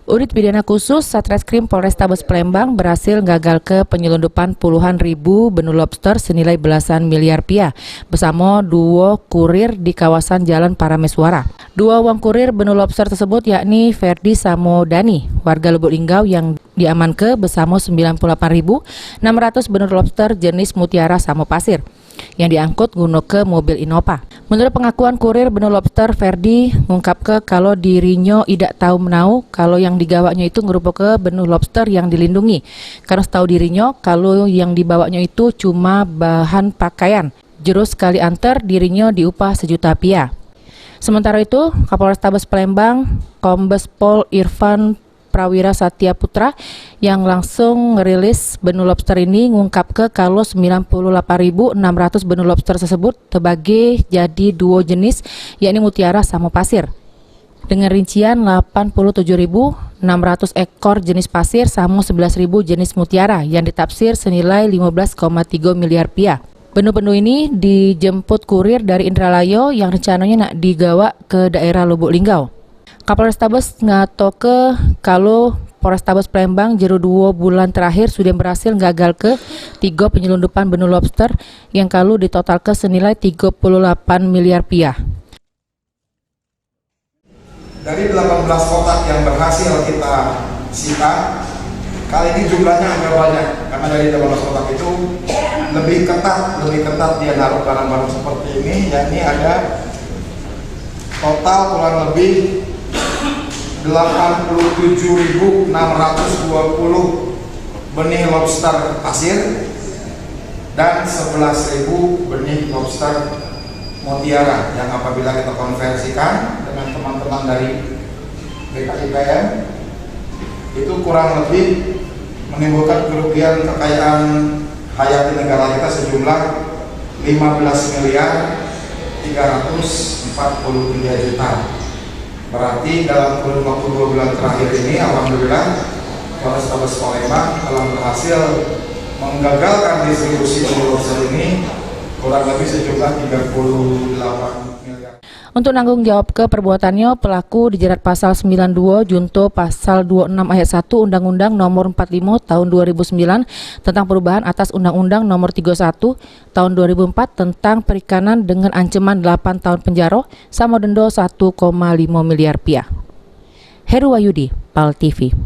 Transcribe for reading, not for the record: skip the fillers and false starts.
Unit Pidana Khusus Satreskrim Polrestabes Palembang berhasil gagal ke penyelundupan puluhan ribu benih lobster senilai belasan miliar rupiah bersama dua kurir di kawasan Jalan Parameswara. Dua uang kurir benih lobster tersebut yakni Ferdi Samo Dani, warga Lubuk Linggau yang diamankan bersama 98.600 benih lobster jenis mutiara Samo Pasir yang diangkut guna ke mobil Innova. Menurut pengakuan kurir benih lobster, Ferdi mengungkapkan kalau dirinya tidak tahu menau kalau yang digawanya itu merupakan benih lobster yang dilindungi. Karena setahu dirinya kalau yang dibawanya itu cuma bahan pakaian. Jurus sekali antar dirinya diupah Rp1.000.000. Sementara itu, Kapolrestabes Palembang, Kombes Pol Irfan Prawira Satya Putra yang langsung ngerilis benih lobster ini ngungkap ke kalau 98.600 benih lobster tersebut terbagi jadi dua jenis yakni mutiara Samo Pasir dengan rincian 87.600 ekor jenis pasir sama 11.000 jenis mutiara yang ditafsir senilai 15,3 miliar rupiah. Benih-benih ini dijemput kurir dari Indralayo yang rencananya nak digawa ke daerah Lubuk Linggau. Kapolrestabes ngatoke kalau Polrestabes Palembang jero 2 bulan terakhir sudah berhasil gagal ke 3 penyelundupan benih lobster yang kalau ditotal ke senilai 38 miliar rupiah. Dari 18 kotak yang berhasil kita sita, kali ini jumlahnya agak banyak karena dari 18 kotak itu lebih ketat dia naruh barang-barang seperti ini, yakni ada total kurang lebih 87.620 benih lobster pasir dan 11.000 benih lobster mutiara yang apabila kita konversikan dengan teman-teman dari BKIPM itu kurang lebih menimbulkan kerugian kekayaan hayati negara kita sejumlah 15.343 juta. Berarti dalam kurun waktu 2 bulan terakhir ini, alhamdulillah Polrestabes Palembang telah berhasil menggagalkan distribusi benih lobster ini kurang lebih sejumlah 38 miliar. Untuk nanggung jawab ke perbuatannya, pelaku dijerat pasal 92 junto pasal 26 ayat 1 Undang-Undang Nomor 45 Tahun 2009 tentang perubahan atas Undang-Undang Nomor 31 Tahun 2004 tentang perikanan dengan ancaman 8 tahun penjara sama denda 1,5 miliar rupiah. Heru Wayudi, PAL TV.